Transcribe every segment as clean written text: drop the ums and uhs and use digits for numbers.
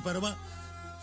பரமா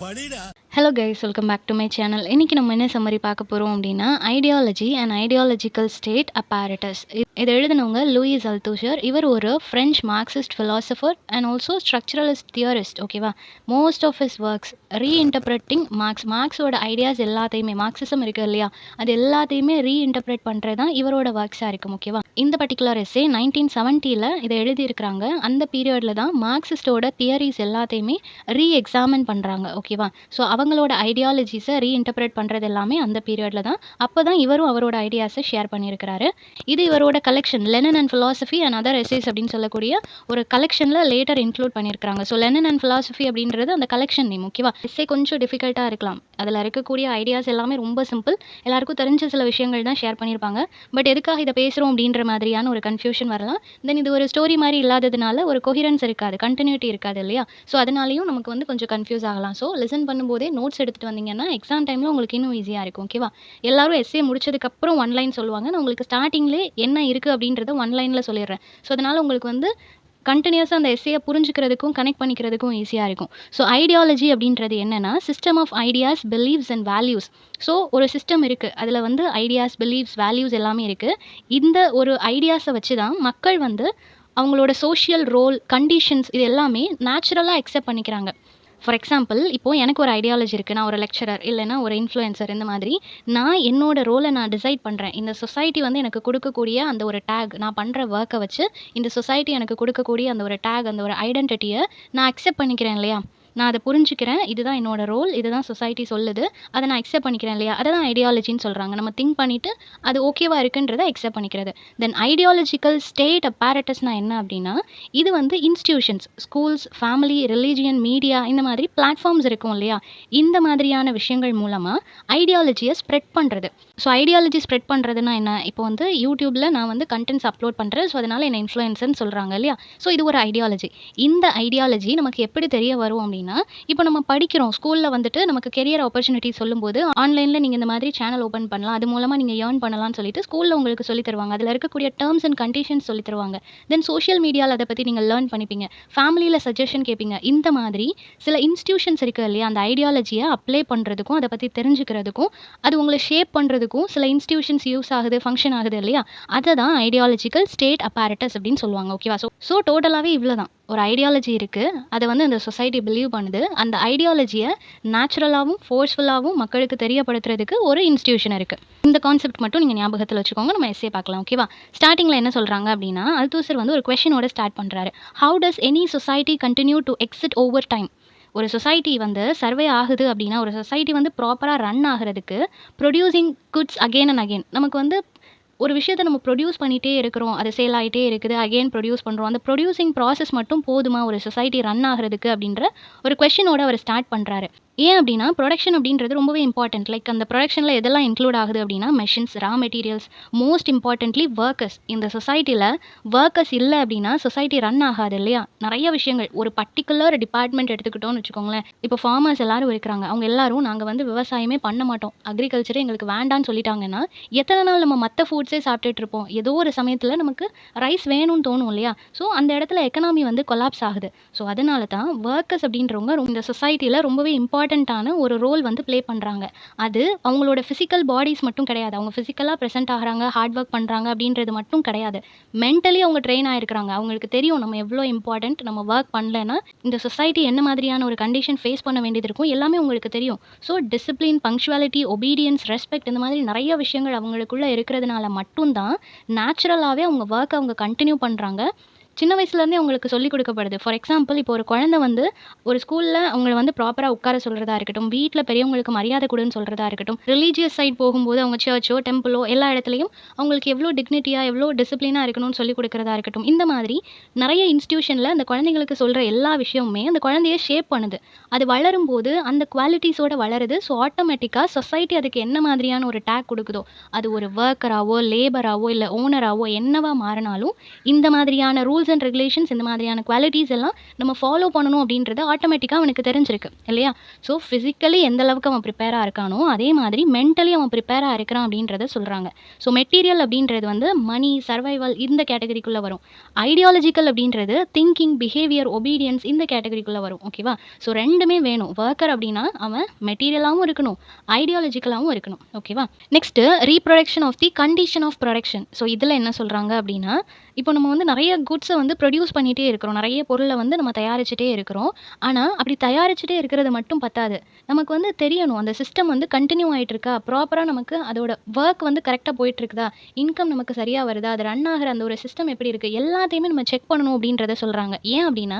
படிடா. Hello guys, welcome back to my channel. இன்றைக்கி நம்ம என்ன சம்மரி பார்க்க போகிறோம் அப்படின்னா, ideology and ideological state apparatus. இதை எழுதினவங்க லூயிஸ் அல்தூஷர். இவர் ஒரு French Marxist philosopher and also structuralist theorist. ஓகேவா, most of his works reinterpreting மார்க்ஸோட ஐடியாஸ் எல்லாத்தையுமே, மார்க்சிசம் இருக்குது இல்லையா, அது எல்லாத்தையுமே ரீஇன்டர்பிரேட் பண்ணுறது தான் இவரோட ஒர்க்ஸாக இருக்கும். ஓகேவா, இந்த பர்டிகுலர் எஸ்ஸே 1970 இதை எழுதியிருக்கிறாங்க. அந்த பீரியடில் தான் மார்க்சிஸ்டோட தியரிஸ் எல்லாத்தையுமே ரீஎக்ஸாமின் பண்ணுறாங்க. ஓகேவா, ஸோ அவங்களோட ஐடியாலஜிஸை ரீஇன்டர்பிரேட் பண்ணுறது எல்லாமே அந்த பீரியடில் தான். அப்போ தான் இவரும் அவரோட ஐடியாஸை ஷேர் பண்ணியிருக்கிறாரு. இது இவரோட collection Lenin and philosophy and other essays அப்படின்னு சொல்லக்கூடிய ஒரு கலெக்ஷனில் லேட்டர் இன்க்ளூட் பண்ணியிருக்காங்க. ஸோ லெனின் அண்ட் ஃபிலாசபி அப்படின்றது அந்த கலெக்ஷன் நேம். ஓகேவா, எஸ்ஸே கொஞ்சம் டிஃபிகல்ட்டாக இருக்கலாம். அதில் இருக்கக்கூடிய ஐடியாஸ் எல்லாமே ரொம்ப சிம்பிள், எல்லாருக்கும் தெரிஞ்ச சில விஷயங்கள் தான் ஷேர் பண்ணியிருப்பாங்க. பட் எதுக்காக இதை பேசுகிறோம் அப்படின்ற மாதிரியான ஒரு கன்ஃபியூஷன் வரலாம். தென் இது ஒரு ஸ்டோரி மாதிரி இல்லாததுனால ஒரு கொஹிரன்ஸ் இருக்காது, கண்டினியூட்டி இருக்காது இல்லையா. ஸோ அதனாலையும் நமக்கு வந்து கொஞ்சம் கன்ஃபியூஸ் ஆகலாம். ஸோ லிசன் பண்ணும்போதே நோட்ஸ் எடுத்துகிட்டு வந்தீங்கன்னா எக்ஸாம் டைமில் உங்களுக்கு இன்னும் ஈஸியாக இருக்கும். ஓகேவா, எல்லாரும் எஸ்ஸே முடிச்சதுக்கப்புறம் ஒன் லைன் சொல்லுவாங்க. நான் உங்களுக்கு ஸ்டார்டிங்லேயே என்ன இருக்குது அப்படின்றத ஒன் லைனில் சொல்லிடுறேன். ஸோ அதனால் உங்களுக்கு வந்து கண்டினியூஸாக அந்த எஸ்ஸையை புரிஞ்சுக்கிறதுக்கும் கனெக்ட் பண்ணிக்கிறதுக்கும் ஈஸியாக இருக்கும். ஸோ ஐடியாலஜி அப்படின்றது என்னென்னா, system of ideas, beliefs and values. So ஒரு சிஸ்டம் இருக்குது, அதில் வந்து ஐடியாஸ், பிலீவ்ஸ், வேல்யூஸ் எல்லாமே இருக்குது. இந்த ஒரு ஐடியாஸை வச்சு தான் மக்கள் வந்து அவங்களோட சோஷியல் ரோல், கண்டிஷன்ஸ் இது எல்லாமே நேச்சுரலாக அக்செப்ட் பண்ணிக்கிறாங்க. ஃபார் எக்ஸாம்பிள், இப்போது எனக்கு ஒரு ஐடியாலஜி இருக்குது, நான் ஒரு லெக்சரர் இல்லைனா ஒரு இன்ஃப்ளூயன்சர். இந்த மாதிரி நான் என்னோட ரோலை நான் டிசைட் பண்ணுறேன். இந்த சொசைட்டி வந்து எனக்கு கொடுக்கக்கூடிய அந்த ஒரு டேக், நான் பண்ணுற ஒர்க்கை வச்சு இந்த சொசைட்டி எனக்கு கொடுக்கக்கூடிய அந்த ஒரு டேக், அந்த ஒரு ஐடென்டிட்டியை நான் அக்செப்ட் பண்ணிக்கிறேன் இல்லையா. நான் அதை புரிஞ்சுக்கிறேன், இதுதான் என்னோட ரோல், இதுதான் சொசைட்டி சொல்லுது, அதை நான் அக்செப்ட் பண்ணிக்கிறேன் இல்லையா. அதை தான் ஐடியாலஜின்னு சொல்கிறாங்க. நம்ம திங்க் பண்ணிவிட்டு அது ஓகேவா இருக்குன்றதை அக்செப்ட் பண்ணிக்கிறது. தென் ஐடியாலஜிக்கல் ஸ்டேட் apparatusனால் என்ன அப்படின்னா, இது வந்து institutions, schools, family, religion, media, இந்த மாதிரி பிளாட்ஃபார்ம்ஸ் இருக்கும் இல்லையா. இந்த மாதிரியான விஷயங்கள் மூலமாக ஐடியாலஜியை ஸ்ப்ரெட் பண்ணுறது. ஸோ ஐடியாலஜி ஸ்ப்ரெட் பண்ணுறதுனா என்ன, இப்போ வந்து யூடியூப்பில் நான் வந்து கண்டென்ட்ஸ் அப்லோட் பண்ணுறேன், ஸோ அதனால் என்ன இன்ஃப்ளூயன்சர்னு சொல்கிறாங்க இல்லையா. ஸோ இது ஒரு ஐடியாலஜி. இந்த ஐடியாலஜி நமக்கு எப்படி தெரிய வரும் அப்படின்னா, இப்போ நம்ம படிக்கிறோம் ஸ்கூலில் வந்துட்டு நமக்கு கெரியர் ஆப்பர்ச்சுனிட்டி சொல்லும்போது ஆன்லைனில் நீங்கள் இந்த மாதிரி சேனல் ஓப்பன் பண்ணலாம், அது மூலமாக நீங்கள் ஏர்ன் பண்ணலாம்னு சொல்லிட்டு ஸ்கூலில் உங்களுக்கு சொல்லித் தருவாங்க. அதில் இருக்கக்கூடிய டேர்ம்ஸ் அண்ட் கண்டிஷன்ஸ் சொல்லித் தருவாங்க. தென் சோஷியல் மீடியாவில் அதை பற்றி நீங்கள் லேர்ன் பண்ணிப்பீங்க, ஃபேமிலியில் சஜஷன் கேட்பீங்க. இந்த மாதிரி சில இன்ஸ்டியூஷன்ஸ் இருக்குது இல்லையா, அந்த ஐடியாலஜியை அப்ளை பண்ணுறதுக்கும் அதை பற்றி தெரிஞ்சுக்கிறதுக்கும் அது உங்களை ஷேப் பண்ணுறதுக்கும் சில இன்ஸ்டியூஷன்ஸ் யூஸ் ஆகுது, ஃபங்க்ஷன் ஆகுது இல்லையா. அதை தான் ஐடியாலஜிக்கல் ஸ்டேட் apparatus அப்படின்னு சொல்லுவாங்க. ஓகேவா, ஸோ டோட்டலாகவே இவ்வளோ தான். ஒரு ஐடியாலஜி இருக்குது, அதை வந்து இந்த சொசைட்டி பிலீவ் பண்ணுது. அந்த ஐடியாலஜியை நேச்சுரலாகவும் ஃபோர்ஸ்ஃபுல்லாகவும் மக்களுக்கு தெரியப்படுத்துறதுக்கு ஒரு இன்ஸ்டியூஷன் இருக்குது. இந்த கான்செப்ட் மட்டும் நீங்கள் ஞாபகத்தில் வச்சுக்கோங்க. நம்ம எஸ்ஸே பார்க்கலாம். ஓகேவா, ஸ்டார்டிங்கில் என்ன சொல்கிறாங்க அப்படின்னா, அல்தூசர் வந்து ஒரு கொஷினோட ஸ்டார்ட் பண்ணுறாரு. How does any society continue to exit over time. ஒரு சொசைட்டி வந்து சர்வே ஆகுது அப்படின்னா, ஒரு சொசைட்டி வந்து ப்ராப்பராக ரன் ஆகிறதுக்கு producing goods again and again. நமக்கு வந்து ஒரு விஷயத்தை நம்ம ப்ரொடியூஸ் பண்ணிகிட்டே இருக்கிறோம், அது சேல் ஆகிட்டே இருக்குது, அகெயின் ப்ரொடியூஸ் பண்ணுறோம். அந்த ப்ரொடியூசிங் ப்ராசஸ் மட்டும் போதுமா ஒரு சொசைட்டி ரன் ஆகிறதுக்கு அப்படின்ற ஒரு கொஷினோட அவர் ஸ்டார்ட் பண்ணுறாரு. ஏன் அப்படின்னா, ப்ரொடக்ஷன் அப்படின்றது ரொம்பவே இம்பார்ட்டன்ட். லைக் அந்த ப்ரொடக்ஷனில் எதெல்லாம் இன்க்ளூட் ஆகுது அப்படின்னா, machines, raw materials, most importantly workers. இந்த சொசைட்டியில் ஒர்க்கர்ஸ் இல்லை அப்படின்னா சொசைட்டி ரன் ஆகாது இல்லையா. நிறைய விஷயங்கள், ஒரு பர்டிகுலர் டிபார்ட்மெண்ட் எடுத்துக்கிட்டோன்னு வச்சுக்கோங்களேன். இப்போ ஃபார்மர்ஸ் எல்லாரும் இருக்கிறாங்க, அவங்க எல்லாரும் நாங்கள் வந்து விவசாயமே பண்ண மாட்டோம், அக்ரிகல்ச்சரே எங்களுக்கு வேண்டான்னு சொல்லிட்டாங்கன்னா, எத்தனை நாள் நம்ம மற்ற ஃபுட்ஸே சாப்பிட்டுட்டு இருப்போம். ஏதோ ஒரு சமயத்தில் நமக்கு ரைஸ் வேணும்னு தோணும் இல்லையா. ஸோ அந்த இடத்துல எக்கனாமி வந்து கொலாப்ஸ் ஆகுது. ஸோ அதனால தான் ஒர்க்கர்ஸ் அப்படின்றவங்க இந்த சொசைட்டியில் ரொம்பவே இம்பார்ட்டன்ட்டான ஒரு ரோல் வந்து ப்ளே பண்ணுறாங்க. அது அவங்களோட ஃபிசிக்கல் பாடிஸ் மட்டும் கிடையாது, அவங்க ஃபிசிக்கலாக ப்ரெசென்ட் ஆகிறாங்க, ஹார்ட் ஒர்க் பண்ணுறாங்க அப்படின்றது மட்டும் கிடையாது. மென்டலி அவங்க ட்ரெயின் ஆகிருக்கிறாங்க. அவங்களுக்கு தெரியும் நம்ம எவ்வளோ இம்பார்ட்டன்ட், நம்ம ஒர்க் பண்ணலைன்னா இந்த சொசைட்டி என்ன மாதிரியான ஒரு கண்டிஷன் ஃபேஸ் பண்ண வேண்டியது இருக்கும், எல்லாமே உங்களுக்கு தெரியும். So discipline, punctuality, obedience, respect, இந்த மாதிரி நிறைய விஷயங்கள் அவங்களுக்குள்ளே இருக்கிறதுனால மட்டும்தான் நேச்சுரலாகவே அவங்க ஒர்க்கை அவங்க கண்டினியூ பண்ணுறாங்க. சின்ன வயசுலேருந்தே அவங்களுக்கு சொல்லிக் கொடுக்கப்படுது. ஃபார் எக்ஸாம்பிள், இப்போ ஒரு குழந்தை வந்து ஒரு ஸ்கூலில் அவங்கள வந்து ப்ராப்பராக உட்கார சொல்கிறதா இருக்கட்டும், வீட்டில் பெரியவங்களுக்கு மரியாதை கொடுன்னு சொல்கிறதா இருக்கட்டும், ரிலீஜியஸ் சைட் போகும்போது அவங்க சர்ச்சோ டெம்பிளோ எல்லா இடத்துலையும் அவங்களுக்கு எவ்வளோ டிக்னிட்டியாக, எவ்வளோ டிசிப்ளினாக இருக்கணும்னு சொல்லிக் கொடுக்குறதா இருக்கட்டும். இந்த மாதிரி நிறைய இன்ஸ்டியூஷனில் அந்த குழந்தைங்களுக்கு சொல்கிற எல்லா விஷயமுமே அந்த குழந்தைய ஷேப் பண்ணுது. அது வளரும்போது அந்த குவாலிட்டிஸோட வளருது. ஸோ ஆட்டோமேட்டிக்காக சொசைட்டி அதுக்கு என்ன மாதிரியான ஒரு டேக் கொடுக்குதோ, அது ஒரு ஒர்க்கராகவோ லேபராகவோ இல்லை ஓனராகவோ என்னவா மாறினாலும் இந்த மாதிரியான ரூல்ஸ் ரூல்ஸ் அண்ட் ரெகுலேஷன்ஸ் இந்த மாதிரியான குவாலிட்டிஸ் எல்லாம் நம்ம ஃபாலோ பண்ணணும் அப்படின்றது ஆட்டோமேட்டிக்காக அவனுக்கு தெரிஞ்சிருக்கு இல்லையா? ஸோ ஃபிசிக்கலி எந்த அளவுக்கு அவன் ப்ரிப்பேராக இருக்கானோ அதே மாதிரி மென்டலி அவன் ப்ரிப்பேராக இருக்கிறான் அப்படின்றத சொல்கிறாங்க. ஸோ மெட்டீரியல் அப்படின்றது வந்து மணி, சர்வைவல் இந்த கேட்டகரிக்குள்ளே வரும். ஐடியாலஜிக்கல் அப்படின்றது திங்கிங், பிஹேவியர், ஒபீடியன்ஸ் இந்த கேட்டகரிக்குள்ளே வரும். ஓகேவா? ஸோ ரெண்டுமே வேணும். ஒர்க்கர் அப்படின்னா அவன் மெட்டீரியலாகவும் இருக்கணும், ஐடியாலஜிக்கலாகவும் இருக்கணும். ஓகேவா? Next reproduction of the condition of production. So இதில் என்ன சொல்கிறாங்க அப்படின்னா, இப்போ நம்ம வந்து நிறைய குட்ஸை வந்து ப்ரொடியூஸ் பண்ணிகிட்டே இருக்கிறோம், நிறைய பொருளை வந்து நம்ம தயாரிச்சுட்டே இருக்கிறோம். ஆனால் அப்படி தயாரிச்சுட்டே இருக்கிறது மட்டும் பத்தாது, நமக்கு வந்து தெரியணும் அந்த சிஸ்டம் வந்து கண்டினியூ ஆகிட்டு இருக்கா, ப்ராப்பராக நமக்கு அதோட ஒர்க் வந்து கரெக்டாக போயிட்டுருக்குதா, இன்கம் நமக்கு சரியாக வருதா, அது ரன் ஆகிற அந்த ஒரு சிஸ்டம் எப்படி இருக்குது, எல்லாத்தையுமே நம்ம செக் பண்ணணும் அப்படின்றத சொல்கிறாங்க. ஏன் அப்படின்னா,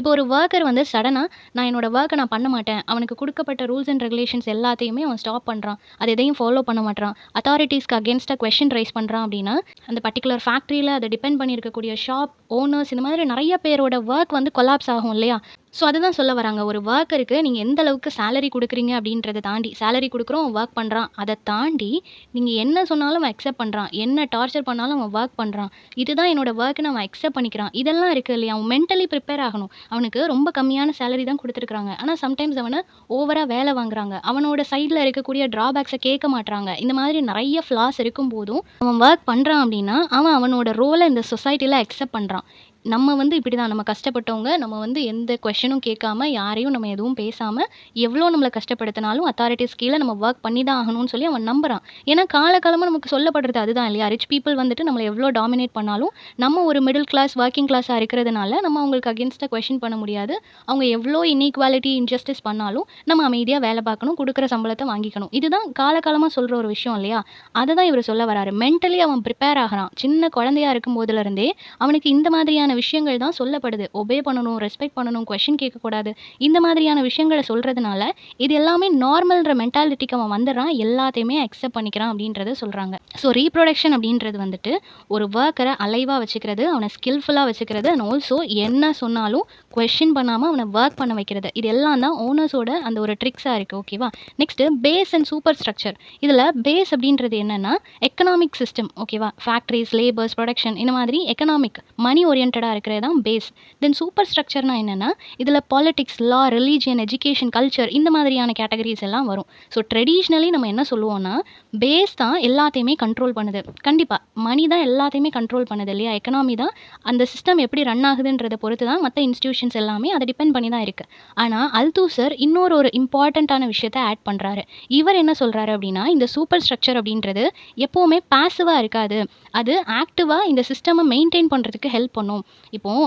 இப்போ ஒரு ஒர்க்கர் வந்து சடனாக நான் என்னோட ஒர்க்கை நான் பண்ண மாட்டேன், அவனுக்கு கொடுக்கப்பட்ட ரூல்ஸ் அண்ட் ரெகுலேஷன்ஸ் எல்லாத்தையுமே அவன் ஸ்டாப் பண்ணுறான், அது எதையும் ஃபாலோ பண்ண மாட்டான், அத்தாரிட்டிஸ்க்கு அகேன்ஸ்டாக கொஸ்டின் ரைஸ் பண்ணுறான் அப்படின்னா, அந்த பர்டிகுலர் ஃபேக்ட்ரியில் அதை டிபெண்ட் பண்ணியிருக்கக்கூடிய ஷாப் ஓனர்ஸ் இந்த மாதிரி நிறைய பேரோட ஒர்க் வந்து கொலாப்ஸ் ஆகும் இல்லையா? ஸோ அதுதான் சொல்ல வராங்க. ஒரு ஒர்க்கருக்கு நீங்கள் எந்த அளவுக்கு சேலரி கொடுக்குறீங்க அப்படின்றத தாண்டி, சேலரி கொடுக்குறோம் ஒர்க் பண்ணுறான், அதை தாண்டி நீங்கள் என்ன சொன்னாலும் அவன் அக்செப்ட் பண்ணுறான், என்ன டார்ச்சர் பண்ணாலும் அவன் ஒர்க் பண்ணுறான், இதுதான் என்னோட ஒர்க்குன்னு அவன் அக்செப்ட் பண்ணிக்கிறான், இதெல்லாம் இருக்குது இல்லையா? அவன் மென்டலி ப்ரிப்பேர் ஆகணும். அவனுக்கு ரொம்ப கம்மியான சேலரி தான் கொடுத்துருக்காங்க, ஆனால் சம்டைம்ஸ் அவனை ஓவராக வேலை வாங்குறாங்க, அவனோட சைடில் இருக்கக்கூடிய ட்ராபேக்ஸை கேட்க மாட்றாங்க. இந்த மாதிரி நிறைய ஃப்ளாஸ் இருக்கும் போதும் அவன் ஒர்க் பண்ணுறான் அப்படின்னா அவன் அவனோட ரோலை இந்த சொசைட்டியில் அக்செப்ட் பண்ணுறான். நம்ம வந்து இப்படி தான், நம்ம கஷ்டப்பட்டவங்க, நம்ம வந்து எந்த கொஷனும் கேட்காம, யாரையும் நம்ம எதுவும் பேசாமல், எவ்வளோ நம்மளை கஷ்டப்படுத்தினாலும் அத்தாரிட்டிஸ் கீழே நம்ம ஒர்க் பண்ணி தான் ஆகணும்னு சொல்லி அவன் நம்புறான். ஏன்னா காலகாலமாக நமக்கு சொல்லப்படுறது அதுதான் இல்லையா? ரிச் பீப்புள் வந்துட்டு நம்மளை எவ்வளோ டாமினேட் பண்ணாலும் நம்ம ஒரு மிடில் கிளாஸ் ஒர்க்கிங் கிளாஸாக இருக்கிறதுனால நம்ம அவங்களுக்கு அகேன்ஸ்டாக கொஷின் பண்ண முடியாது. அவங்க எவ்வளோ இன்இக்வாலிட்டி, இன்ஜஸ்டிஸ் பண்ணாலும் நம்ம அமைதியாக வேலை பார்க்கணும், கொடுக்குற சம்பளத்தை வாங்கிக்கணும். இதுதான் காலகாலமாக சொல்கிற ஒரு விஷயம் இல்லையா? அதை தான் இவர் சொல்ல வராரு. மென்டலி அவன் ப்ரிப்பேர் ஆகிறான். சின்ன குழந்தையா இருக்கும் போதுலேருந்தே அவனுக்கு இந்த மாதிரியான விஷயங்கள் தான் சொல்லப்படுது. ஒபே பண்ணணும், ரெஸ்பெக்ட் பண்ணணும், கொஸ்டின் கேட்கக்கூடாது, இந்த மாதிரியான விஷயங்களை சொல்கிறதுனால இது எல்லாமே நார்மல்ன்ற மென்டாலிட்டிக்கு அவன் வந்துடுறான், எல்லாத்தையுமே அக்செப்ட் பண்ணிக்கிறான் அப்படின்றத சொல்கிறாங்க. ஸோ ரீப்ரொடக்ஷன் அப்படின்றது வந்துட்டு ஒரு ஒர்க்கரை அலைவாக வச்சுக்கிறது, அவனை ஸ்கில்ஃபுல்லாக வச்சுக்கிறது, அண்ட் ஆல்சோ என்ன சொன்னாலும் கொஸ்டின் பண்ணாமல் அவனை ஒர்க் பண்ண வைக்கிறது. இது எல்லாம் தான் ஓனர்ஸோட அந்த ஒரு ட்ரிக்ஸாக இருக்குது. ஓகேவா? Next base and superstructure. இதில் பேஸ் அப்படின்றது என்னென்னா எக்கனாமிக் சிஸ்டம். ஓகேவா? ஃபேக்ட்ரிஸ், லேபர்ஸ், ப்ரொடக்ஷன் இந்த மாதிரி எக்கனாமிக் மணி ஓரியன்டாக இருக்கிறது தான் பேஸ். தென் சூப்பர் ஸ்ட்ரக்சர்னா என்னென்னா இதில் பாலிடிக்ஸ், லா, ரிலீஜியன், எஜுகேஷன், கல்ச்சர் இந்த மாதிரியான கேட்டகரிஸ் எல்லாம் வரும். ஸோ ட்ரெடிஷ்னலி நம்ம என்ன சொல்லுவோம்னா பேஸ் தான் எல்லாத்தையுமே கண்ட்ரோல் பண்ணுது. கண்டிப்பாக மணி தான் எல்லாத்தையுமே கண்ட்ரோல் பண்ணுது இல்லையா? எக்கனாமி தான் அந்த சிஸ்டம் எப்படி ரன் ஆகுதுன்றதை பொறுத்து தான் மற்ற இன்ஸ்டியூஷன்ஸ் எல்லாமே அதை டிபெண்ட் பண்ணி தான் இருக்குது. ஆனால் அல்தூசர் இன்னொரு இம்பார்ட்டண்ட்டான விஷயத்தை ஆட் பண்ணுறாரு. இவர் என்ன சொல்கிறாரு அப்படின்னா, இந்த சூப்பர் ஸ்ட்ரக்சர் அப்படின்றது எப்போவுமே பாசிவாக இருக்காது, அது ஆக்டிவாக இந்த சிஸ்டமை மெயின்டைன் பண்ணுறதுக்கு ஹெல்ப் பண்ணும். இப்போது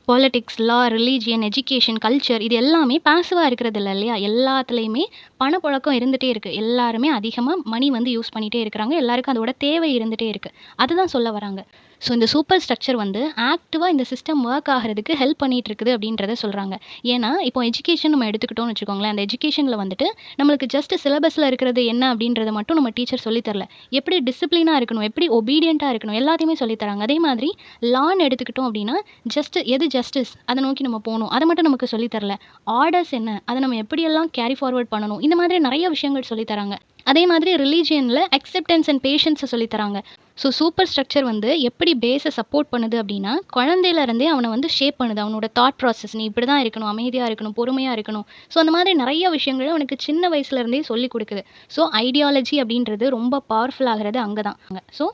பாலிடிக்ஸ், லா, ரிலீஜியன், எஜுகேஷன், கல்ச்சர் இது எல்லாமே பாசிவாக இருக்கிறது இல்லை இல்லையா? எல்லாத்துலேயுமே பணப்புழக்கம் இருந்துகிட்டே இருக்குது, எல்லாருமே அதிகமாக மணி வந்து யூஸ் பண்ணிகிட்டே இருக்கிறாங்க, எல்லாருக்கும் அதோட தேவை இருந்துகிட்டே இருக்குது. அதுதான் சொல்ல வராங்க. ஸோ இந்த சூப்பர் ஸ்ட்ரக்சர் வந்து ஆக்டிவாக இந்த சிஸ்டம் ஒர்க் ஆகிறதுக்கு ஹெல்ப் பண்ணிகிட்டு இருக்குது அப்படின்றத சொல்கிறாங்க. ஏன்னா இப்போ எஜுகேஷன் நம்ம எடுத்துக்கிட்டோம்னு வச்சுக்கோங்களேன், அந்த எஜுகேஷனில் வந்துட்டு நம்மளுக்கு ஜஸ்ட் சிலபஸில் இருக்கிறது என்ன அப்படின்றத மட்டும் நம்ம டீச்சர் சொல்லித்தரல, எப்படி டிசிப்ளினாக இருக்கணும், எப்படி ஒபீடியண்ட்டாக இருக்கணும், எல்லாத்தையுமே சொல்லித்தராங்க. அதே மாதிரி லான்னு எடுத்துக்கிட்டோம் அப்படின்னா ஜஸ்ட் எது ஜஸ்டிஸ் அதை நோக்கி நம்ம போகணும், அதை மட்டும் நமக்கு சொல்லித்தரல, ஆர்டர்ஸ் என்ன அதை நம்ம எப்படியெல்லாம் கேரி ஃபார்வர்ட் பண்ணணும், இந்த மாதிரி நிறைய விஷயங்கள் சொல்லித்தராங்க. அதே மாதிரி ரிலீஜியனில் அக்செப்டன்ஸ் அண்ட் பேஷன்ஸை சொல்லித்தராங்க. ஸோ சூப்பர் ஸ்ட்ரக்சர் வந்து எப்படி பேஸை சப்போர்ட் பண்ணுது அப்படின்னா குழந்தையிலேருந்தே அவனை வந்து ஷேப் பண்ணுது. அவனோட தாட் ப்ராசஸ், நீ இப்படி தான் இருக்கணும், அமைதியாக இருக்கணும், பொறுமையாக இருக்கணும். ஸோ அந்த மாதிரி நிறைய விஷயங்கள் அவனுக்கு சின்ன வயசுலேருந்தே சொல்லி கொடுக்குது. ஸோ ஐடியாலஜி அப்படின்றது ரொம்ப பவர்ஃபுல் ஆகிறது அங்கே தான். ஸோ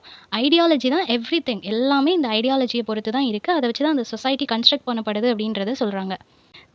ஐடியாலஜி தான் எவ்ரிதிங், எல்லாமே இந்த ஐடியாலஜியை பொறுத்து தான் இருக்குது, அதை வச்சு தான் அந்த சொசைட்டி கன்ஸ்ட்ரக்ட் பண்ணப்படுது அப்படின்றத சொல்கிறாங்க.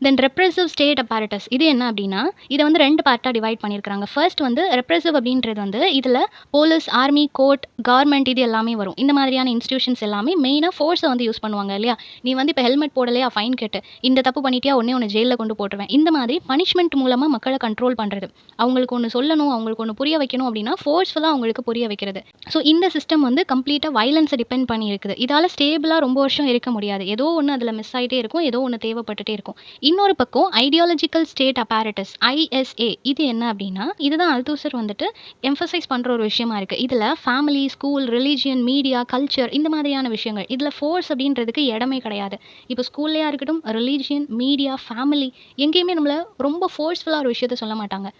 தென் ரெப்ரெசிவ் ஸ்டேட் அப்பாரட்டஸ் இது என்ன அப்படின்னா இதை வந்து 2 பார்ட்டாக டிவைட் பண்ணியிருக்காங்க. ஃபர்ஸ்ட் வந்து ரெப்ரெசிவ் அப்படின்றது வந்து இதில் போலீஸ், ஆர்மி, கோர்ட், கவர்மெண்ட் இது எல்லாமே வரும். இந்த மாதிரியான இன்ஸ்டியூஷன்ஸ் எல்லாமே மெயினாக ஃபோர்ஸை வந்து யூஸ் பண்ணுவாங்க இல்லையா? நீ வந்து இப்போ ஹெல்மெட் போடலையா ஃபைன் கேட்டு, இந்த தப்பு பண்ணிட்டியா உன்னை ஜெயிலில் கொண்டு போட்டுருவேன், இந்த மாதிரி பனிஷ்மெண்ட் மூலமாக மக்களை கண்ட்ரோல் பண்ணுறது. அவங்களுக்கு ஒன்று சொல்லணும், அவங்களுக்கு ஒன்று புரிய வைக்கணும் அப்படின்னா ஃபோர்ஸ்ஃபுல்லாக அவங்களுக்கு புரிய வைக்கிறது. ஸோ இந்த சிஸ்டம் வந்து கம்ப்ளீட்டாக வயலன்ஸை டிபெண்ட் பண்ணி இருக்குது. இதால் ஸ்டேபிளாக ரொம்ப வருஷம் இருக்க முடியாது, ஏதோ ஒன்று அதில் மிஸ் ஆகிட்டே இருக்கும், ஏதோ ஒன்று தேவைப்பட்டுட்டே இருக்கும். இன்னொரு பக்கம் ஐடியாலஜிக்கல் ஸ்டேட் அப்பாரட்டஸ் ஐஎஸ்ஏ இது என்ன அப்படின்னா இதுதான் அல்தூசர் வந்துட்டு எம்ஃபசைஸ் பண்ணுற ஒரு விஷயமா இருக்குது. இதில் family, school, religion, media, culture இந்த மாதிரியான விஷயங்கள், இதில் ஃபோர்ஸ் அப்படின்றதுக்கு இடமே கிடையாது. இப்போ ஸ்கூல்லையாக இருக்கட்டும், ரிலீஜியன், மீடியா, ஃபேமிலி எங்கேயுமே நம்மளை ரொம்ப ஃபோர்ஸ்ஃபுல்லாக ஒரு விஷயத்த சொல்ல மாட்டாங்க.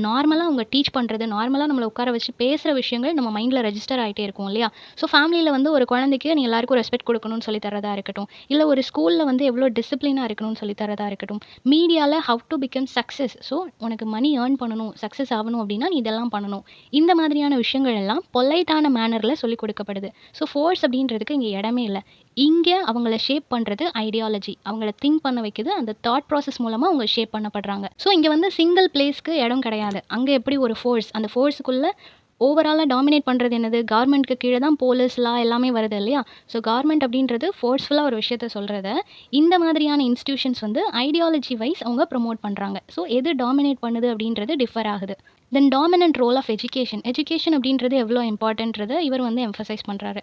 நார்மலா அவங்க டீச் பண்றது, நார்மலா நம்மள உட்கார வச்சு பேசுற விஷயங்கள் நம்ம மைண்ட்ல ரெஜிஸ்டர் ஆயிட்டே இருக்கும் இல்லையா? ஸோ ஃபேமிலில வந்து ஒரு குழந்தைக்கு நீ எல்லாருக்கும் ரெஸ்பெக்ட் குடுக்கணும்னு சொல்லி தர்றதா இருக்கட்டும், இல்ல ஒரு ஸ்கூல்ல வந்து எவ்வளோ டிசிப்ளினா இருக்கணும்னு சொல்லி தர்றதா இருக்கட்டும், மீடியால how to become success. So உனக்கு மணி ஏர்ன் பண்ணணும், சக்சஸ் ஆவணும் அப்படின்னா நீ இதெல்லாம் பண்ணணும். இந்த மாதிரியான விஷயங்கள் எல்லாம் பொலைட்டான மேனர்ல சொல்லிக் கொடுக்கப்படுது. ஸோ ஃபோர்ஸ் அப்படின்றதுக்கு இங்க இடமே இல்ல. இங்க அவங்கள ஷேப் பண்றது ஐடியாலஜி. அவங்கள திங்க் பண்ண வைக்குது. அந்த தாட் ப்ராசஸ் மூலமா அவங்க ஷேப் பண்ணப்படுறாங்க. ஸோ இங்க வந்து சிங்கிள் பிளேஸ்க்கு இடம் கிடையாது. அங்க எப்படி ஒரு ஃபோர்ஸ், அந்த ஃபோர்ஸுக்குள்ள ஓவராலா டாமினேட் பண்றது என்னது? கவர்மெண்ட்க்கு கீழ தான் போலீஸ், லா எல்லாமே வருது இல்லையா? ஸோ கவர்மெண்ட் அப்படின்றது ஃபோர்ஸ்ஃபுல்லா ஒரு விஷயத்த சொல்றத, இந்த மாதிரியான இன்ஸ்டிடியூஷன்ஸ் வந்து ஐடியாலஜி வைஸ் அவங்க ப்ரமோட் பண்றாங்க. ஸோ எது டாமினேட் பண்ணுது அப்படின்றது டிஃபர் ஆகுது. Then dominant role of education. Education அப்படின்றது எவ்வளோ இம்பார்ட்டன்றத இவர் வந்து எம்பசைஸ் பண்றாரு.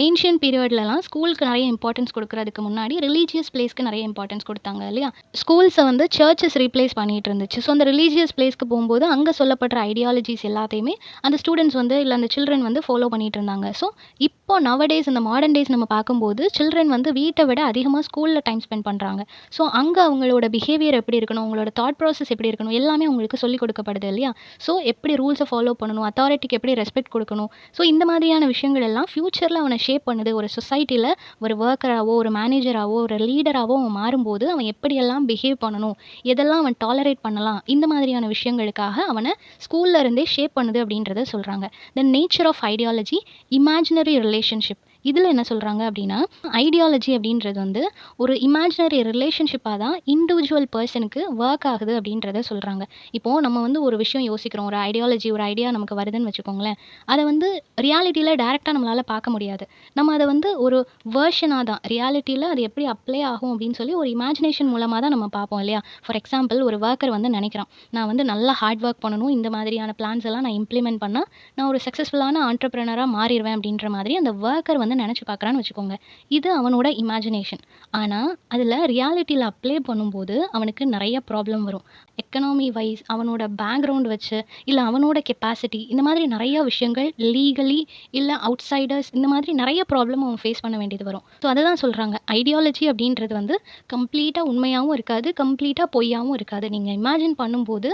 ஏன்ஷியன்ட் பீரியட்லலாம் ஸ்கூலுக்கு நிறைய இம்பார்ட்டன்ஸ் கொடுக்கறதுக்கு முன்னாடி ரிலீஜியஸ் பிளேஸ்க்கு நிறைய இம்பார்ட்டன்ஸ் கொடுத்தாங்க இல்லையா? ஸ்கூல்ஸை வந்து சர்ச்சஸ் ரீப்ளேஸ் பண்ணிட்டு இருந்துச்சு. ஸோ அந்த ரிலீஜியஸ் பிளேஸ்க்கு போகும்போது அங்கே சொல்லப்படுற ஐடியாலஜிஸ் எல்லாத்தையுமே அந்த ஸ்டூடெண்ட்ஸ் வந்து இல்லை அந்த சில்ட்ரன் வந்து ஃபாலோ பண்ணிட்டு இருந்தாங்க. ஸோ இப்போ நவடேஸ் இந்த மாடர்ன் டேஸ் நம்ம பார்க்கும்போது சில்ட்ரன் வந்து வீட்டை விட அதிகமாக ஸ்கூலில் டைம் ஸ்பெண்ட் பண்ணுறாங்க. ஸோ அங்கே அவங்களோட பிஹேவியர் எப்படி இருக்கணும், அவங்களோட தாட் ப்ராசஸ் எப்படி இருக்கணும், எல்லாமே அவங்களுக்கு சொல்லிக் கொடுக்கப்படுது இல்லையா? ஸோ எப்படி ரூல்ஸை ஃபாலோ பண்ணணும், அத்தாரிட்டிக்கு எப்படி ரெஸ்பெக்ட் கொடுக்கணும். ஸோ இந்த மாதிரியான விஷயங்கள் எல்லாம் ஃப்யூச்சரில் அவனை ஷேப் பண்ணுது. ஒரு சொசைட்டியில் ஒரு ஒர்க்கராகவோ, ஒரு மேனேஜராகவோ, ஒரு லீடராகவோ அவன் மாறும்போது அவன் எப்படியெல்லாம் பிஹேவ் பண்ணணும், எதெல்லாம் அவன் டாலரேட் பண்ணலாம், இந்த மாதிரியான விஷயங்களுக்காக அவனை ஸ்கூல்ல இருந்தே ஷேப் பண்ணுது அப்படின்றத சொல்கிறாங்க. The nature of ideology, imaginary relationship. இதில் என்ன சொல்கிறாங்க அப்படின்னா, ஐடியாலஜி அப்படின்றது வந்து ஒரு இமேஜினரி ரிலேஷன்ஷிப்பாக தான் இண்டிவிஜுவல் பர்சனுக்கு ஒர்க் ஆகுது அப்படின்றத சொல்கிறாங்க. இப்போது நம்ம வந்து ஒரு விஷயம் யோசிக்கிறோம், ஒரு ஐடியாலஜி, ஒரு ஐடியா நமக்கு வருதுன்னு வச்சுக்கோங்களேன். அதை வந்து ரியாலிட்டியில் டைரெக்டாக நம்மளால் பார்க்க முடியாது. நம்ம அதை வந்து ஒரு வேர்ஷனாக தான், ரியாலிட்டியில் அது எப்படி அப்ளை ஆகும் அப்படின்னு சொல்லி ஒரு இமேஜினேஷன் மூலமாக தான் நம்ம பார்ப்போம் இல்லையா? ஃபார் எக்ஸாம்பிள், ஒரு ஒர்க்கர் வந்து நினைக்கிறான், நான் வந்து நல்லா ஹார்ட் ஒர்க் பண்ணணும், இந்த மாதிரியான பிளான்ஸ் எல்லாம் நான் இம்ப்ளிமெண்ட் பண்ணால் நான் ஒரு சக்ஸஸ்ஃபுல்லான ஆண்டர்ப்ரனராக மாறிடுவேன் அப்படின்ற மாதிரி அந்த ஒர்க்கர் வந்து நினச்சி பார்க்குறான்னு வச்சுக்கோங்க. இது அவனோட இமேஜினேஷன். ஆனால் அதில் ரியாலிட்டியில் அப்ளை பண்ணும்போது அவனுக்கு நிறைய ப்ராப்ளம் வரும். எக்கனாமி வைஸ், அவனோட பேக்ரவுண்ட் வச்சு, இல்லை அவனோட கெப்பாசிட்டி, இந்த மாதிரி நிறைய விஷயங்கள் லீகலி இல்லை அவுட்சைடர்ஸ், இந்த மாதிரி நிறைய ப்ராப்ளம் அவன் ஃபேஸ் பண்ண வேண்டியது வரும். ஸோ அதை தான் சொல்கிறாங்க, ஐடியாலஜி அப்படின்றது வந்து கம்ப்ளீட்டாக உண்மையாகவும் இருக்காது, கம்ப்ளீட்டாக பொய்யாகவும் இருக்காது. நீங்கள் இமேஜின் பண்ணும்போது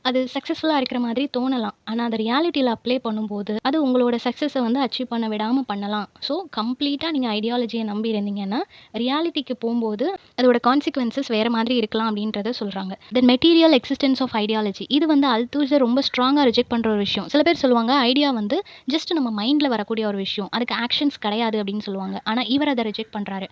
அது சக்ஸஸ்ஃபுல்லாக இருக்கிற மாதிரி தோணலாம். ஆனால் அதை ரியாலிட்டியில் அப்ளை பண்ணும்போது அது உங்களோட சக்ஸஸை வந்து அச்சீவ் பண்ண விடாமல் பண்ணலாம். ஸோ கம்ப்ளீட்டாக நீங்கள் ஐடியாலஜியை நம்பி இருந்தீங்கன்னா ரியாலிட்டிக்கு போகும்போது அதோட கான்சிக்வன்சஸ் வேறு மாதிரி இருக்கலாம் அப்படின்றத சொல்கிறாங்க. தென் மெட்டீரியல் எக்ஸிஸ்டன்ஸ் ஆஃப் ஐடியாலஜி. இது வந்து அல்தூசர் ரொம்ப ஸ்ட்ராங்காக ரிஜெக்ட் பண்ணுற ஒரு விஷயம். சில பேர் சொல்லுவாங்க ஐடியா வந்து ஜஸ்ட் நம்ம மைண்டில் வரக்கூடிய ஒரு விஷயம், அதுக்கு ஆக்ஷன்ஸ் கிடையாது அப்படின்னு சொல்லுவாங்க. ஆனால் இவர் அதை ரிஜெக்ட் பண்ணுறாரு.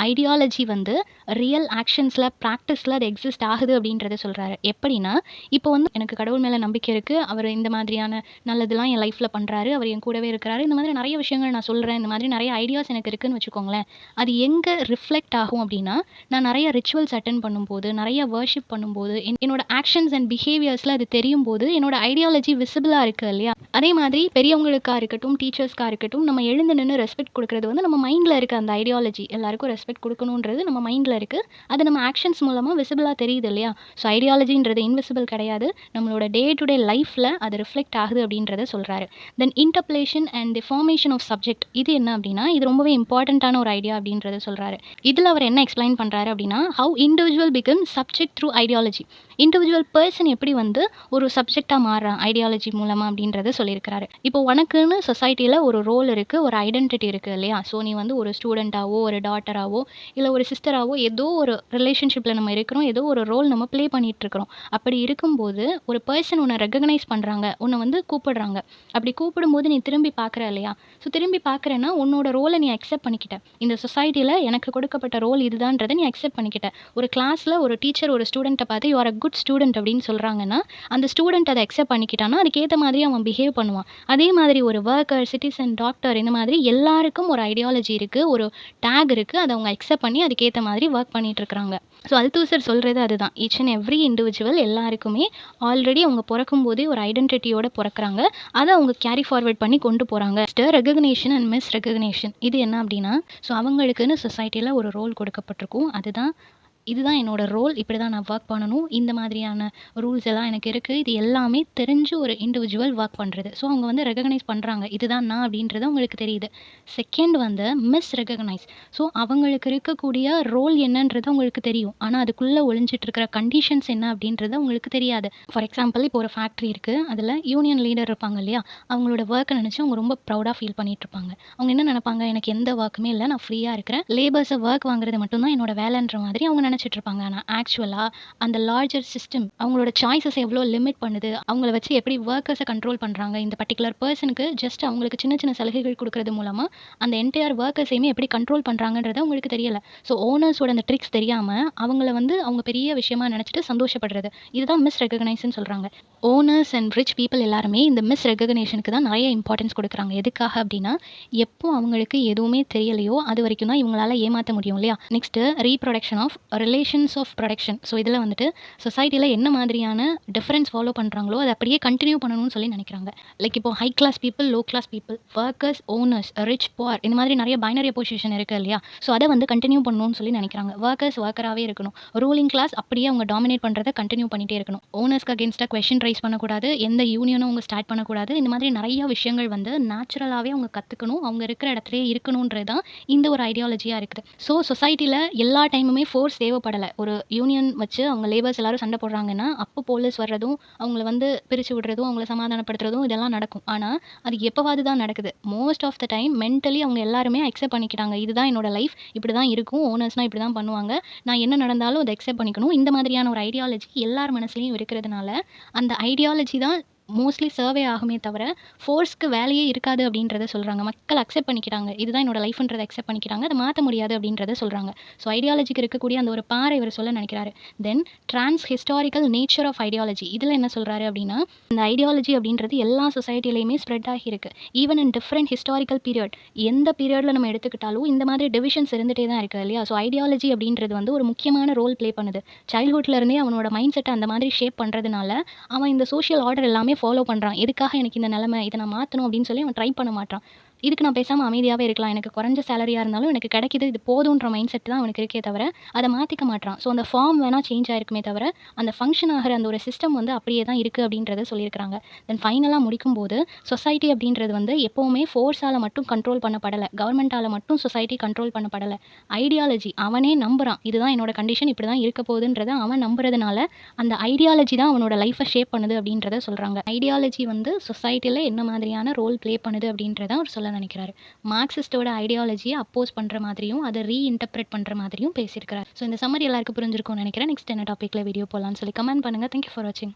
ஐடியாலஜி வந்து ரியல் ஆக்ஷன்ஸில், ப்ராக்டிஸில் அது எக்ஸிஸ்ட் ஆகுது அப்படின்றத சொல்கிறாரு. எப்படின்னா, இப்போ வந்து எனக்கு கடவுள் மேலே நம்பிக்கை இருக்குது, அவர் இந்த மாதிரியான நல்லதெல்லாம் என் லைஃப்பில் பண்ணுறாரு, அவர் என் கூடவே இருக்கிறாரு, இந்த மாதிரி நிறைய விஷயங்கள் நான் சொல்கிறேன், இந்த மாதிரி நிறைய ஐடியாஸ் எனக்கு இருக்குன்னு வச்சுக்கோங்களேன். அது எங்கே ரிஃப்ளெக்ட் ஆகும் அப்படின்னா, நான் நிறைய ரிச்சுவல்ஸ் அட்டென்ட் பண்ணும்போது, நிறைய வர்ஷிப் பண்ணும்போது, என்னோட ஆக்ஷன்ஸ் அண்ட் பிஹேவியர்ஸில் அது தெரியும் போது என்னோட ஐடியாலஜி விசிபிளாக இருக்குது இல்லையா? அதே மாதிரி பெரியவங்களுக்காக இருக்கட்டும், டீச்சர்ஸ்க்காக இருக்கட்டும், நம்ம எழுந்து நின்று ரெஸ்பெக்ட் கொடுக்குறது வந்து நம்ம மைண்டில் இருக்க அந்த ஐடியாலஜி, எல்லாருக்கும் ரெஸ்பெக்ட் கொடுக்கணுன்றது நம்ம மைண்டில் இருக்குது. அது நம்ம ஆக்ஷன்ஸ் மூலமாக விசிபிளாக தெரியுது இல்லையா? ஸோ ஐடியாலஜின்றது இன்விசிபிள் கிடையாது, நம்மளோட டே டு டே லைஃப்பில் அது ரிஃப்ளெக்ட் ஆகுது அப்படின்றத சொல்கிறாரு. Then interpellation and the formation of subject. இது என்ன அப்படின்னா, இது ரொம்பவே இம்பார்ட்டண்ட்டான ஒரு ஐடியா அப்படின்றத சொல்கிறாரு. இதில் அவர் என்ன எக்ஸ்பிளைன் பண்ணுறாரு அப்படின்னா, how individual become subject through ideology. Individual person எப்படி வந்து ஒரு சப்ஜெக்டாக மாறுறான் ஐடியாலஜி மூலமாக அப்படின்றத சொல்லியிருக்கிறாரு. இப்போ உனக்குன்னு சொசைட்டியில் ஒரு ரோல் இருக்குது, ஒரு ஐடென்டிட்டி இருக்குது இல்லையா? ஸோ நீ வந்து ஒரு ஸ்டூடெண்ட்டாவோ, ஒரு டாட்டராவோ, இல்லை ஒரு சிஸ்டராவோ, ஏதோ ஒரு ரிலேஷன்ஷிப்பில் நம்ம இருக்கிறோம், ஏதோ ஒரு ரோல் நம்ம ப்ளே பண்ணிகிட்ருக்கிறோம். அப்படி இருக்கும்போது ஒரு பர்சன் உன்னை ரெகக்னைஸ் பண்ணுறாங்க, உன்னை வந்து கூப்பிடுறாங்க. அப்படி கூப்பிடும்போது நீ திரும்பி பார்க்குற இல்லையா? ஸோ திரும்பி பார்க்குறேன்னா உன்னோட ரோலை நீ அக்செப்ட் பண்ணிக்கிட்ட. இந்த சொசைட்டியில் எனக்கு கொடுக்கப்பட்ட ரோல் இதுதான்றதை நீ அக்செப்ட் பண்ணிக்கிட்ட. ஒரு கிளாஸில் ஒரு டீச்சர் ஒரு ஸ்டூடெண்ட்டை பார்த்து you are a good student அப்படின்னு சொல்கிறாங்கன்னா, அந்த ஸ்டூடெண்ட் அதை அக்செப்ட் பண்ணிக்கிட்டான்னா அதுக்கேற்ற மாதிரி அவன் பிஹேவ் பண்ணுவான். அதே மாதிரி ஒரு ஒர்க்கர், சிட்டிசன், டாக்டர், இந்த மாதிரி எல்லாருக்கும் ஒரு ஐடியாலஜி இருக்குது, ஒரு டேக் இருக்குது, அதை அவங்க அக்செப்ட் பண்ணி அதுக்கேற்ற மாதிரி ஒர்க் பண்ணிட்டு இருக்கிறாங்க. ஸோ அல்தூசர் சொல்கிறது அதுதான். ஈச் அண்ட் எவ்ரி இண்டிவிஜுவல் எல்லாருக்குமே ஆல்ரெடி அவங்க பிறக்கும் போதே ஒரு ஐடென்டிட்டியோட பிறக்கிறாங்க, அதை அவங்க கேரி ஃபார்வர்ட் பண்ணி கொண்டு போகிறாங்க. Recognition and miss recognition. இது என்ன அப்படின்னா, ஸோ அவங்களுக்குன்னு சொசைட்டியில் ஒரு ரோல் கொடுக்கப்பட்டிருக்கும், அதுதான் இதுதான் என்னோட ரோல். இப்படி தான் நான் ஒர்க் பண்ணணும். இந்த மாதிரியான ரூல்ஸ் எல்லாம் எனக்கு இருக்கு. இது எல்லாமே தெரிஞ்சு ஒரு இண்டிவிஜுவல் ஒர்க் பண்றது. ஸோ அவங்க வந்து ரெகக்னைஸ் பண்றாங்க. இதுதான் நான் அப்படின்றது அவங்களுக்கு தெரியுது. செகண்ட் வந்து மிஸ் ரெகக்னைஸ். ஸோ அவங்களுக்கு இருக்கக்கூடிய ரோல் என்னன்றது அவங்களுக்கு தெரியும். ஆனா அதுக்குள்ள ஒளிஞ்சிட்டு இருக்கிற கண்டிஷன்ஸ் என்ன அப்படின்றது அவங்களுக்கு தெரியாது. ஃபார் எக்ஸாம்பிள் இப்போ ஒரு ஃபேக்ட்ரி இருக்கு. அதுல யூனியன் லீடர் இருப்பாங்க இல்லையா? அவங்களோட வொர்க்க நினைச்சு அவங்க ரொம்ப ப்ரவுடா ஃபீல் பண்ணிட்டு இருப்பாங்க. அவங்க என்ன நினைப்பாங்க, எனக்கு எந்த வொர்க்குமே இல்ல. நான் ஃப்ரீயா இருக்கிறேன். லேபர்ஸ வொர்க் வாங்குறது மட்டும் தான் என்னோட வேலைன்ற மாதிரி அவங்க நினைச்சிட்டு இருப்பாங்க. ஆனா ஆக்சுவலா அந்த லார்ஜர் சிஸ்டம் அவங்களோட சாய்ஸஸ் எவ்வளோ லிமிட் பண்ணுது. அவங்கள வச்சு எப்படி வொர்க்கர்ஸ கண்ட்ரோல் பண்றாங்க. இந்த பர்ட்டிகுலர் பெர்சனுக்கு ஜஸ்ட் அவங்களுக்கு சின்ன சின்ன சலுகைகள் குடுக்கறது மூலமா அந்த என்டையர் வொர்க்கர்ஸையுமே எப்படி கண்ட்ரோல் பண்றாங்கன்றது அவங்களுக்கு தெரியல. ஸோ ஓனர்ஸோட அந்த ட்ரிக்ஸ் தெரியாம அவங்கள வந்து அவங்க பெரிய விஷயமா நினைச்சுட்டு சந்தோஷப்படுறது. இதுதான் மிஸ் ரெகக்னைஸ்ன்னு சொல்றாங்க. ஓனர்ஸ் அண்ட் ரிச் பீப்பிள் எல்லாருமே இந்த மிஸ் ரெகக்னேஷனுக்கு தான் நிறைய இம்பார்ட்டன்ஸ் கொடுக்குறாங்க. எதுக்காக அப்படின்னா, எப்போ அவங்களுக்கு எதுவுமே தெரியலையோ அது வரைக்கும் தான் இவங்களால ஏமாத்த முடியும் இல்லையா? Next reproduction of relations of production. So இதில் வந்துட்டு சொசைட்டியில் என்ன மாதிரியான டிஃபரன்ஸ் ஃபாலோ பண்ணுறாங்களோ அதை அப்படியே கண்டினியூ பண்ணணும்னு சொல்லி நினைக்கிறாங்க. லைக் இப்போ high class people, low class people, workers, owners, rich, poor இந்த மாதிரி நிறைய பைனரி பொசிஷன் இருக்குது இல்லையா? ஸோ அதை வந்து கண்டினியூ பண்ணணும்னு சொல்லி நினைக்கிறாங்க. ஒர்க்கர்ஸ் ஒர்க்கராகவே இருக்கணும். ரூலிங் கிளாஸ் அப்படியே அவங்க டாமினேட் பண்ணுறதை கண்டினியூ பண்ணிகிட்டே இருக்கணும். ஓனர்ஸ்க்கு அகேன்ஸ்டாக கொஸ்டின் ரைஸ் பண்ணக்கூடாது. எந்த யூனியனும் அவங்க ஸ்டார்ட் பண்ணக்கூடாது. இந்த மாதிரி நிறைய விஷயங்கள் வந்து நேச்சுரலாகவே அவங்க கற்றுக்கணும். அவங்க இருக்கிற இடத்துலயே இருக்கணுன்றது தான் இந்த ஒரு ஐடியாலஜியாக இருக்குது. ஸோ சொசைட்டியில் எல்லா டைமுமே ஃபோர்ஸ் தேவைப்படலை. ஒரு யூனியன் வச்சு அவங்க லேபர்ஸ் எல்லாரும் சண்டை போடுறாங்கன்னா அப்போ போலீஸ் வர்றதும் அவங்கள வந்து பிரித்து விடுறதும் அவங்கள சமாதானப்படுத்துறதும் இதெல்லாம் நடக்கும். ஆனால் அது எப்போவாது தான் நடக்குது. Most of the time mentally அவங்க எல்லாருமே அக்செப்ட் பண்ணிக்கிறாங்க. இதுதான் என்னோட லைஃப், இப்படி தான் இருக்கும், ஓனர்ஸ்னால் இப்படி தான் பண்ணுவாங்க, நான் என்ன நடந்தாலும் அதை அக்செப்ட் பண்ணிக்கணும். இந்த மாதிரியான ஒரு ஐடியாலஜி எல்லார் மனசுலையும் இருக்கிறதுனால அந்த ஐடியாலஜி தான் மோஸ்ட்லி சர்வே ஆகுமே தவிர ஃபோர்ஸ்க்கு வேலையே இருக்காது அப்படின்றத சொல்கிறாங்க. மக்கள் அக்செப்ட் பண்ணிக்கிறாங்க. இதுதான் என்னோட லைஃப்ன்றதை அக்செப்ட் பண்ணிக்கிறாங்க. அதை மாற்ற முடியாது அப்படின்றத சொல்கிறாங்க. ஸோ ஐடியாலஜிக்கு இருக்கக்கூடிய அந்த ஒரு பாறை இவர் சொல்ல நினைக்கிறாரு. Then trans historical nature of ideology. இதில் என்ன சொல்கிறாரு அப்படின்னா, இந்த ஐடியாலஜி அப்படின்றது எல்லா சொசைட்டிலையுமே ஸ்ப்ரெட் ஆகியிருக்கு. Even in different historical period. எந்த பீரியடில் நம்ம எடுத்துக்கிட்டாலும் இந்த மாதிரி டிவிஷன்ஸ் இருந்துகிட்டே தான் இருக்குது இல்லையா? ஸோ ஐடியாலஜி அப்படின்றது வந்து ஒரு முக்கியமான ரோல் ப்ளே பண்ணுது. சைல்ட்ஹுட்லேருந்தே அவனோட மைண்ட் செட்டை அந்த மாதிரி ஷேப் பண்ணுறதுனால அவன் இந்த சோஷியல் ஆர்டர் எல்லாமே ஃபாலோ பண்ணுறான். எதுக்காக எனக்கு இந்த நிலைமை, இதை நான் மாற்றணும் அப்படின்னு சொல்லி அவன் ட்ரை பண்ண மாட்டான். இதுக்கு நான் பேசாமல் அமைதியாகவே இருக்கலாம், எனக்கு குறைஞ்ச சேலரியாக இருந்தாலும் எனக்கு கிடைக்கிது, இது போதுன்ற மைண்ட் செட் தான் அவனுக்கு இருக்கே தவிர அதை மாற்றிக்க மாட்டான். ஸோ அந்த ஃபார்ம் வேணால் சேஞ்ச் ஆகிருக்குமே தவிர அந்த ஃபங்க்ஷன் ஆகிற அந்த ஒரு சிஸ்டம் வந்து அப்படியே தான் இருக்குது அப்படின்றத சொல்லியிருக்கிறாங்க. தென் ஃபைனலாக முடிக்கும்போது சொசைட்டி அப்படின்றது வந்து எப்போவுமே ஃபோர்ஸால் மட்டும் கண்ட்ரோல் பண்ணப்படலை, கவர்மெண்ட்டால் மட்டும் சொசைட்டி கண்ட்ரோல் பண்ணப்படலை. ஐடியாலஜி அவனே நம்புகிறான், இதுதான் என்னோட கண்டிஷன், இப்படி தான் இருக்க போகுதுன்றத அவன் நம்புறதுனால அந்த ஐடியாலஜி தான் அவனோட லைஃப்பை ஷேப் பண்ணுது அப்படின்றத சொல்கிறாங்க. ஐடியாலஜி வந்து சொசைட்டியில் என்ன மாதிரியான ரோல் ப்ளே பண்ணுது அப்படின்றத அவர் சொல்ல நினைக்கிறாரு. மார்க்சிஸ்டோட ஐடியாலஜியை அப்போஸ் பண்ணுற மாதிரியும் அதை ரீஇன்டர்பிரேட் பண்ணுற மாதிரியும் பேசியிருக்கிறார். ஸோ இந்த சம்மரி எல்லாருக்கும் புரிஞ்சிருக்கும்னு நினைக்கிறேன். நெக்ஸ்ட் என்ன டாப்பிக்கில் வீடியோ போடலான்னு சொல்லி கமெண்ட் பண்ணுங்கள். தேங்க்யூ ஃபார் வாட்சிங்.